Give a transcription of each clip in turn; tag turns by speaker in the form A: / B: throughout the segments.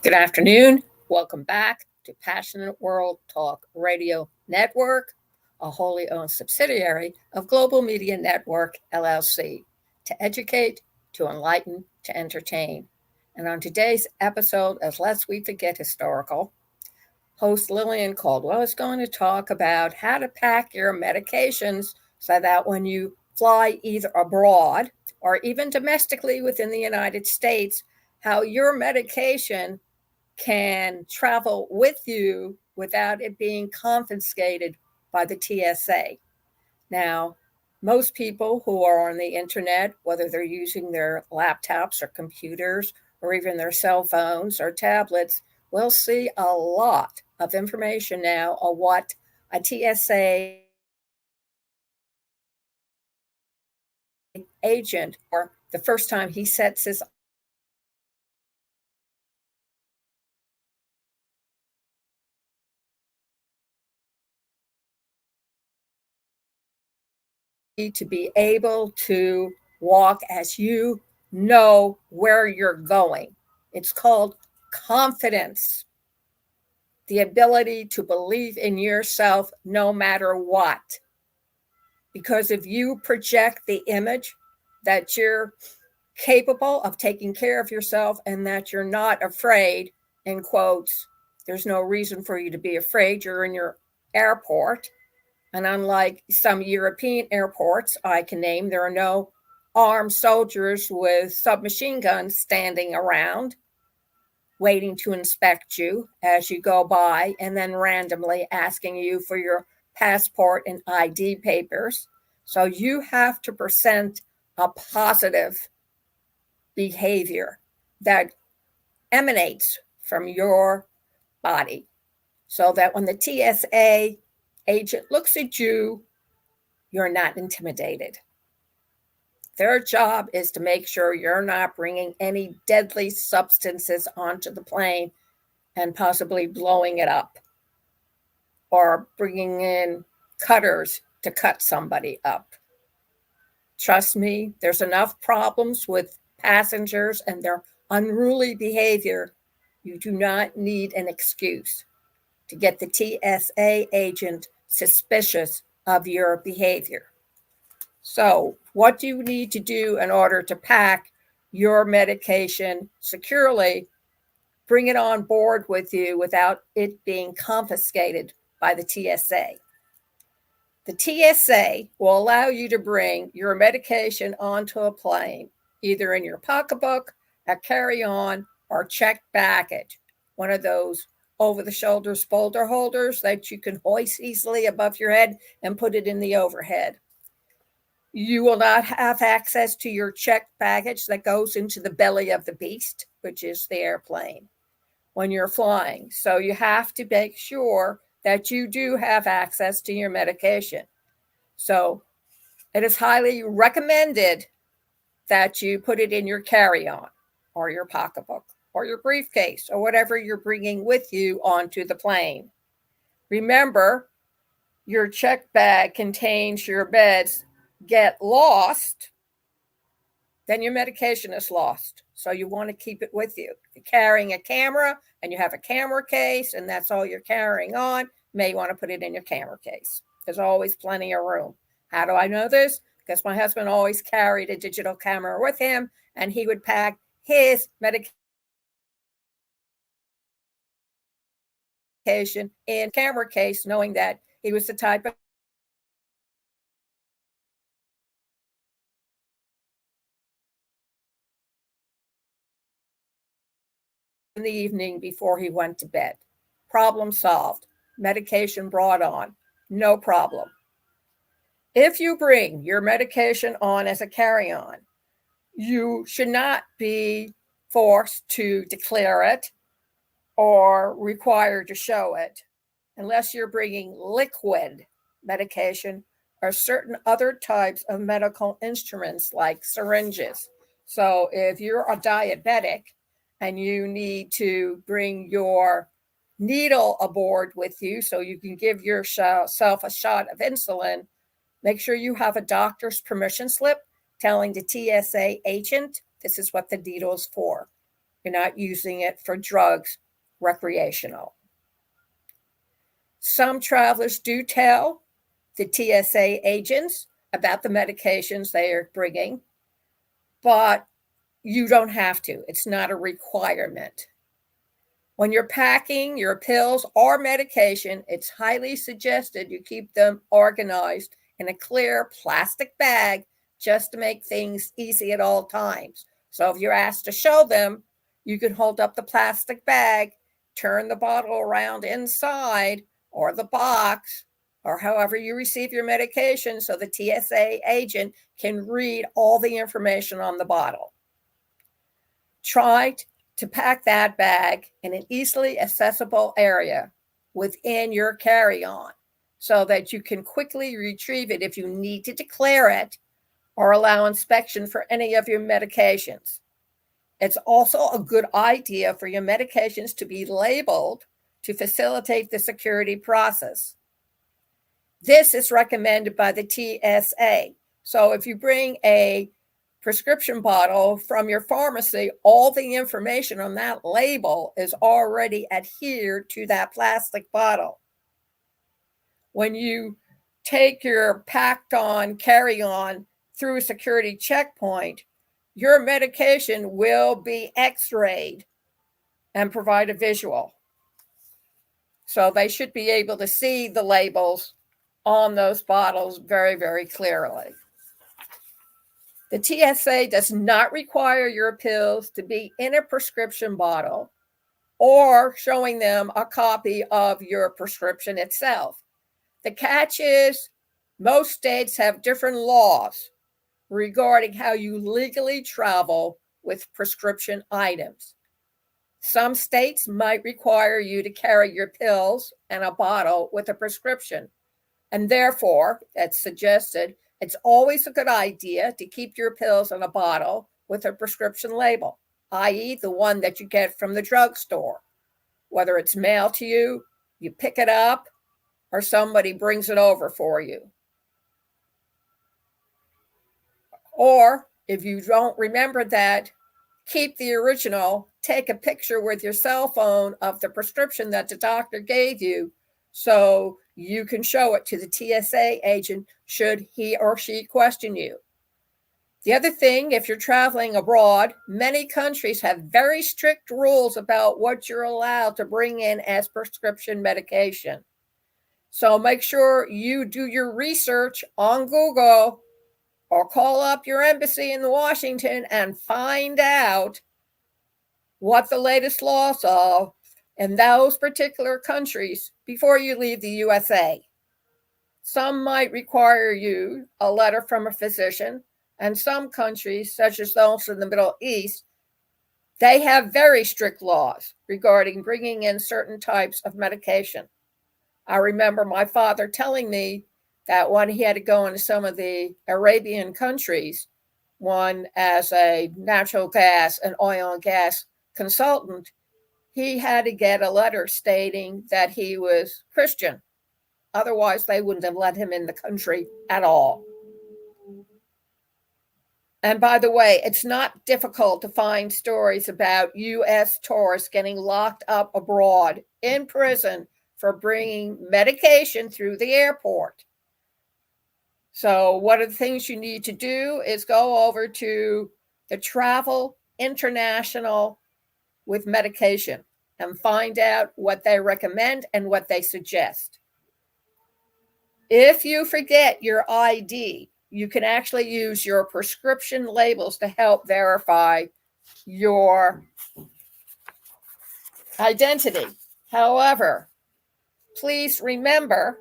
A: Good afternoon. Welcome back to Passionate World Talk Radio Network, a wholly owned subsidiary of Global Media Network, LLC, to educate, to enlighten, to entertain. And on today's episode, as lest we forget historical, host Lillian Cauldwell is going to talk about how to pack your medications so that when you fly either abroad or even domestically within the United States, how your medication can travel with you without it being confiscated by the TSA. Now, most people who are on the internet, whether they're using their laptops or computers or even their cell phones or tablets, will see a lot of information now on what a TSA agent, or the first time he sets his to be able to walk as you know where you're going. It's called confidence, the ability to believe in yourself no matter what. Because if you project the image that you're capable of taking care of yourself and that you're not afraid, in quotes, there's no reason for you to be afraid. You're in your airport. And unlike some European airports I can name, there are no armed soldiers with submachine guns standing around waiting to inspect you as you go by and then randomly asking you for your passport and ID papers. So you have to present a positive behavior that emanates from your body so that when the TSA agent looks at you, you're not intimidated. Their job is to make sure you're not bringing any deadly substances onto the plane and possibly blowing it up or bringing in cutters to cut somebody up. Trust me, there's enough problems with passengers and their unruly behavior. You do not need an excuse to get the TSA agent suspicious of your behavior. So, what do you need to do in order to pack your medication securely? Bring it on board with you without it being confiscated by the TSA. The TSA will allow you to bring your medication onto a plane, either in your pocketbook, a carry-on, or checked baggage, one of those over-the-shoulder folder holders that you can hoist easily above your head and put it in the overhead. You will not have access to your checked baggage that goes into the belly of the beast, which is the airplane, when you're flying. So you have to make sure that you do have access to your medication. So it is highly recommended that you put it in your carry-on or your pocketbook or your briefcase or whatever you're bringing with you onto the plane. Remember, your check bag contains your meds. Get lost, then your medication is lost. So you want to keep it with you. If you're carrying a camera and you have a camera case and that's all you're carrying on, you may want to put it in your camera case. There's always plenty of room. How do I know this? Because my husband always carried a digital camera with him and he would pack his medication in camera case, knowing that he was the type of in the evening before he went to bed. Problem solved. Medication brought on. No problem. If you bring your medication on as a carry-on, you should not be forced to declare it or required to show it unless you're bringing liquid medication or certain other types of medical instruments like syringes. So if you're a diabetic and you need to bring your needle aboard with you so you can give yourself a shot of insulin, make sure you have a doctor's permission slip telling the TSA agent this is what the needle is for. you're not using it for drugs, recreational. Some travelers do tell the TSA agents about the medications they are bringing, but you don't have to. It's not a requirement. When you're packing your pills or medication, it's highly suggested you keep them organized in a clear plastic bag just to make things easy at all times. So if you're asked to show them, you can hold up the plastic bag, turn the bottle around inside or the box, or however you receive your medication, so the TSA agent can read all the information on the bottle. Try to pack that bag in an easily accessible area within your carry-on so that you can quickly retrieve it if you need to declare it or allow inspection for any of your medications. It's also a good idea for your medications to be labeled to facilitate the security process. This is recommended by the TSA. So if you bring a prescription bottle from your pharmacy, all the information on that label is already adhered to that plastic bottle. When you take your packed on carry-on through a security checkpoint, your medication will be x-rayed and provide a visual. So they should be able to see the labels on those bottles very, very clearly. The TSA does not require your pills to be in a prescription bottle or showing them a copy of your prescription itself. The catch is most states have different laws regarding how you legally travel with prescription items. Some states might require you to carry your pills and a bottle with a prescription, and therefore, it's suggested it's always a good idea to keep your pills in a bottle with a prescription label, i.e. the one that you get from the drugstore. Whether it's mailed to you, you pick it up, or somebody brings it over for you. Or if you don't remember that, keep the original, take a picture with your cell phone of the prescription that the doctor gave you so you can show it to the TSA agent should he or she question you. The other thing, if you're traveling abroad, many countries have very strict rules about what you're allowed to bring in as prescription medication. So make sure you do your research on Google or call up your embassy in Washington and find out what the latest laws are in those particular countries before you leave the USA. Some might require you a letter from a physician, and some countries, such as those in the Middle East, they have very strict laws regarding bringing in certain types of medication. I remember my father telling me that when he had to go into some of the Arabian countries, one as a natural gas and oil and gas consultant, he had to get a letter stating that he was Christian. Otherwise, they wouldn't have let him in the country at all. And by the way, it's not difficult to find stories about U.S. tourists getting locked up abroad in prison for bringing medication through the airport. So one of the things you need to do is go over to the Travel International with Medication and find out what they recommend and what they suggest. If you forget your ID, you can actually use your prescription labels to help verify your identity. However, please remember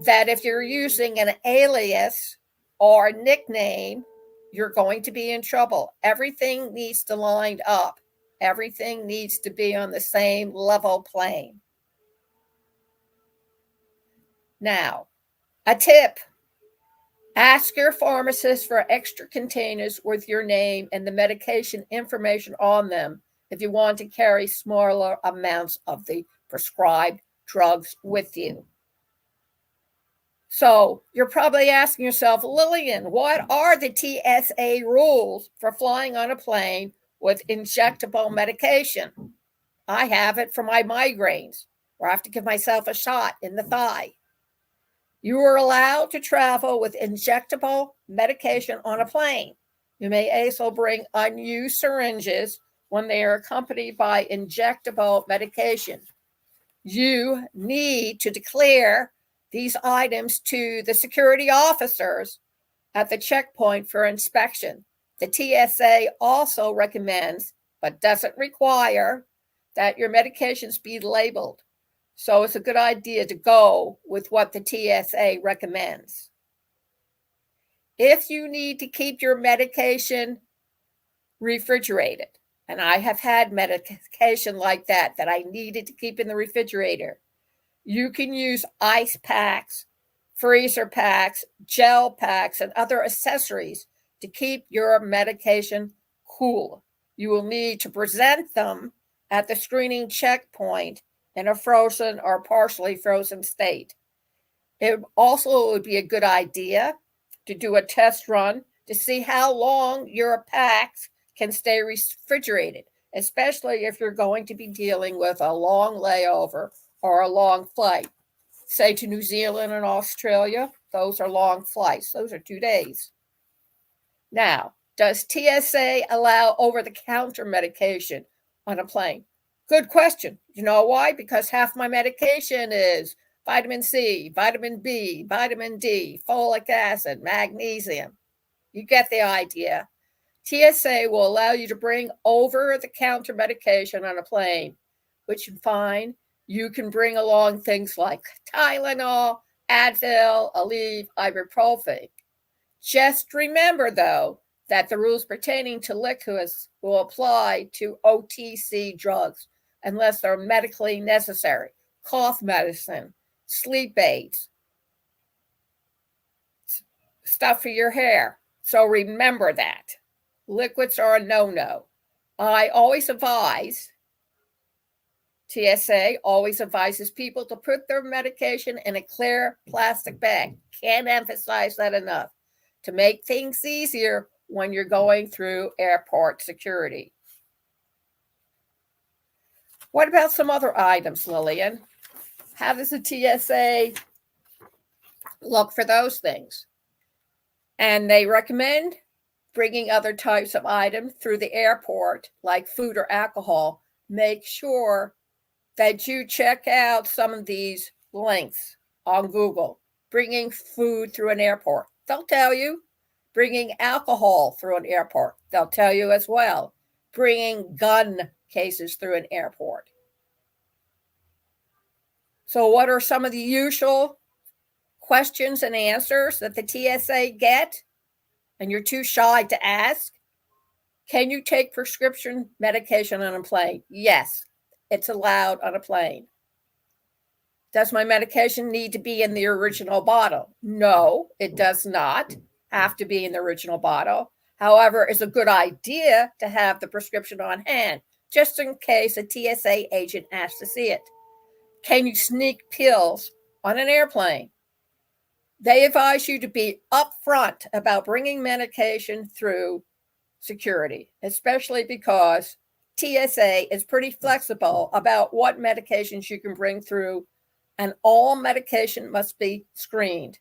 A: that if you're using an alias or nickname, you're going to be in trouble. Everything needs to line up. Everything needs to be on the same level plane. Now, a tip. Ask your pharmacist for extra containers with your name and the medication information on them if you want to carry smaller amounts of the prescribed drugs with you. So you're probably asking yourself, Lillian, what are the TSA rules for flying on a plane with injectable medication. I have it for my migraines, where I have to give myself a shot in the thigh. You are allowed to travel with injectable medication on a plane. You may also bring unused syringes when they are accompanied by injectable medication. You need to declare these items to the security officers at the checkpoint for inspection. The TSA also recommends, but doesn't require, that your medications be labeled. So it's a good idea to go with what the TSA recommends. If you need to keep your medication refrigerated, and I have had medication like that I needed to keep in the refrigerator, you can use ice packs, freezer packs, gel packs, and other accessories to keep your medication cool. You will need to present them at the screening checkpoint in a frozen or partially frozen state. It also would be a good idea to do a test run to see how long your packs can stay refrigerated, especially if you're going to be dealing with a long layover or a long flight. Say to New Zealand and Australia, those are long flights. Those are 2 days. Now, does TSA allow over-the-counter medication on a plane? Good question. You know why? Because half my medication is vitamin C, vitamin B, vitamin D, folic acid, magnesium. You get the idea. TSA will allow you to bring over-the-counter medication on a plane, which you find you can bring along things like Tylenol, Advil, Aleve, ibuprofen. Just remember, though, that the rules pertaining to liquids will apply to OTC drugs unless they're medically necessary. Cough medicine, sleep aids, stuff for your hair. So remember that. Liquids are a no-no. I always advise, TSA always advises people to put their medication in a clear plastic bag. Can't emphasize that enough. To make things easier when you're going through airport security. What about some other items, Lillian? How does the TSA look for those things? And they recommend bringing other types of items through the airport, like food or alcohol. Make sure that you check out some of these links on Google. Bringing food through an airport, they'll tell you. Bringing alcohol through an airport, they'll tell you as well. Bringing gun cases through an airport. So what are some of the usual questions and answers that the TSA get and you're too shy to ask? Can you take prescription medication on a plane? Yes, it's allowed on a plane. Does my medication need to be in the original bottle? No, it does not have to be in the original bottle. However, it's a good idea to have the prescription on hand, just in case a TSA agent asks to see it. Can you sneak pills on an airplane? They advise you to be upfront about bringing medication through security, especially because TSA is pretty flexible about what medications you can bring through, and all medication must be screened.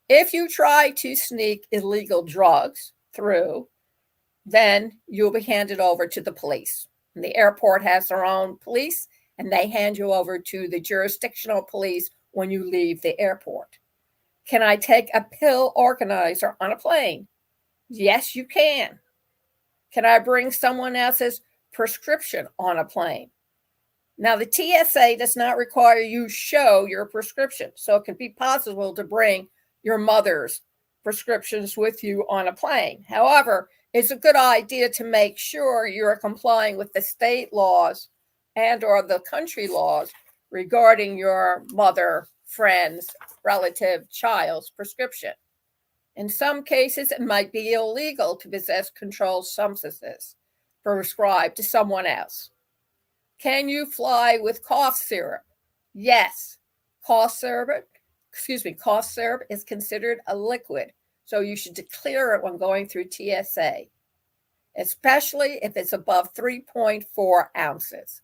A: If you try to sneak illegal drugs through, then you'll be handed over to the police. And the airport has their own police, and they hand you over to the jurisdictional police when you leave the airport. Can I take a pill organizer on a plane? Yes, you can. Can I bring someone else's prescription on a plane? Now, the TSA does not require you show your prescription, so it can be possible to bring your mother's prescriptions with you on a plane. However, it's a good idea to make sure you're complying with the state laws and or the country laws regarding your mother, friend's, relative, child's prescription. In some cases, it might be illegal to possess controlled substances prescribed to someone else. Can you fly with cough syrup? Yes. Cough syrup is considered a liquid, so you should declare it when going through TSA. especially if it's above 3.4 ounces.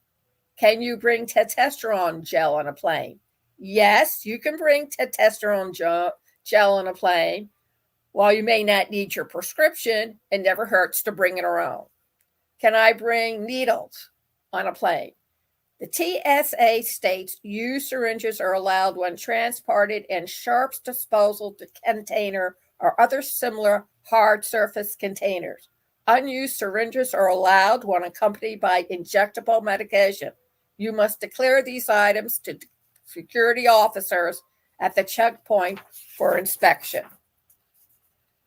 A: Can you bring testosterone gel on a plane? Yes, you can bring testosterone gel on a plane. While you may not need your prescription, it never hurts to bring your own. Can I bring needles on a plane? The TSA states used syringes are allowed when transported in sharps disposal container or other similar hard surface containers. Unused syringes are allowed when accompanied by injectable medication. You must declare these items to security officers at the checkpoint for inspection.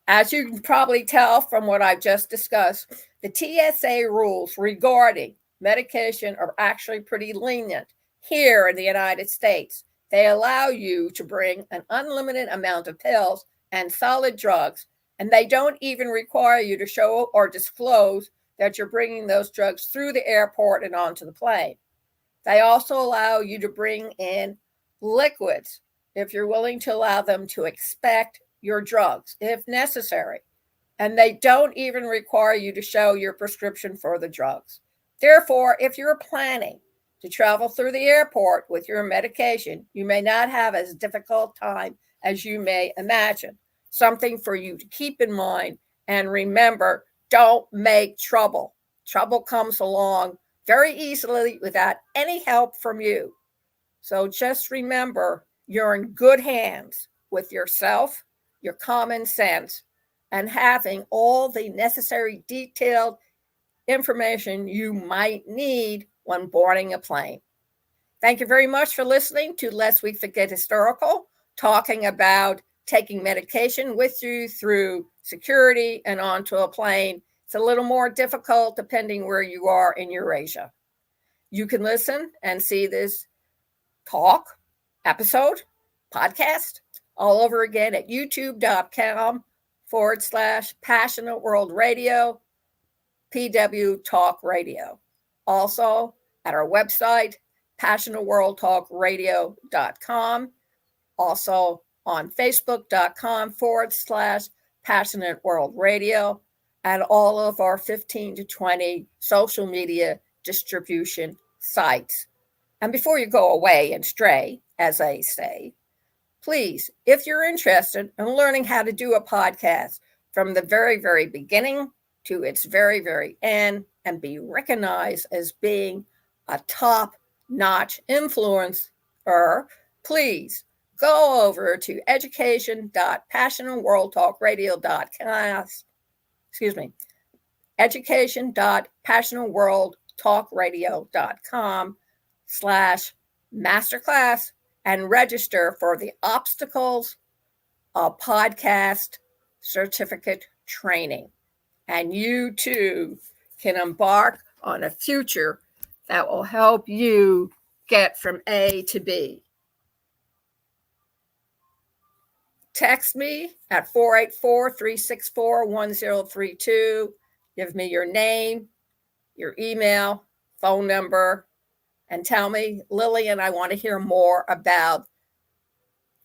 A: As you can probably tell from what I've just discussed, the TSA rules regarding medication are actually pretty lenient here in the United States. They allow you to bring an unlimited amount of pills and solid drugs, and they don't even require you to show or disclose that you're bringing those drugs through the airport and onto the plane. They also allow you to bring in liquids if you're willing to allow them to inspect your drugs if necessary. And they don't even require you to show your prescription for the drugs. Therefore, if you're planning to travel through the airport with your medication, you may not have as difficult time as you may imagine. Something for you to keep in mind, and remember, don't make trouble. Trouble comes along very easily without any help from you. So just remember, you're in good hands with yourself, your common sense, and having all the necessary detailed information you might need when boarding a plane. Thank you very much for listening to Lest We Forget Historical, talking about taking medication with you through security and onto a plane. It's a little more difficult depending where you are in Eurasia. You can listen and see this talk, episode, podcast all over again at youtube.com/Passionate World Radio, PW Talk Radio. Also at our website, passionateworldtalkradio.com. Also on facebook.com/Passionate World Radio, and all of our 15 to 20 social media distribution sites. And before you go away and stray, as I say, please, if you're interested in learning how to do a podcast from the very, very beginning to its very, very end and be recognized as being a top-notch influencer, please go over to education.passionateworldtalkradio.com. education.passionateworldtalkradio.com/masterclass and register for the Obstacles of Podcast Certificate Training. And you too can embark on a future that will help you get from A to B. Text me at 484-364-1032. Give me your name, your email, phone number, and tell me, Lillian, I want to hear more about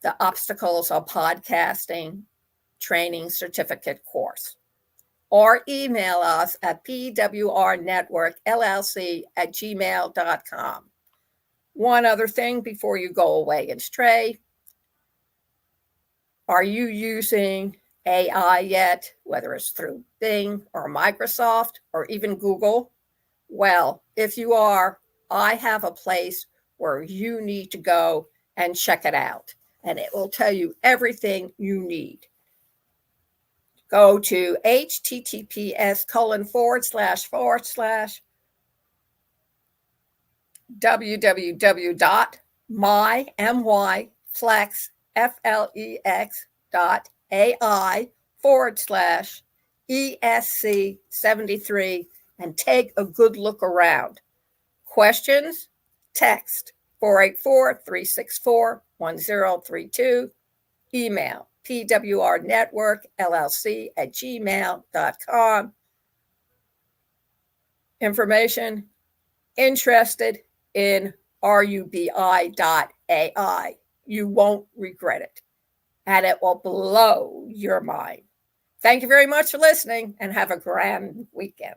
A: the Obstacles of Podcasting Training Certificate course. Or email us at pwrnetworkllc@gmail.com. One other thing before you go away and stray. Are you using AI yet, whether it's through Bing or Microsoft or even Google? Well, if you are, I have a place where you need to go and check it out, and it will tell you everything you need. Go to www.mymyflex.ai/ESC73 and take a good look around. Questions? Text 484-364-1032. Email pwrnetworkllc@gmail.com. Information: interested in rubi.ai. You won't regret it, and it will blow your mind. Thank you very much for listening, and have a grand weekend.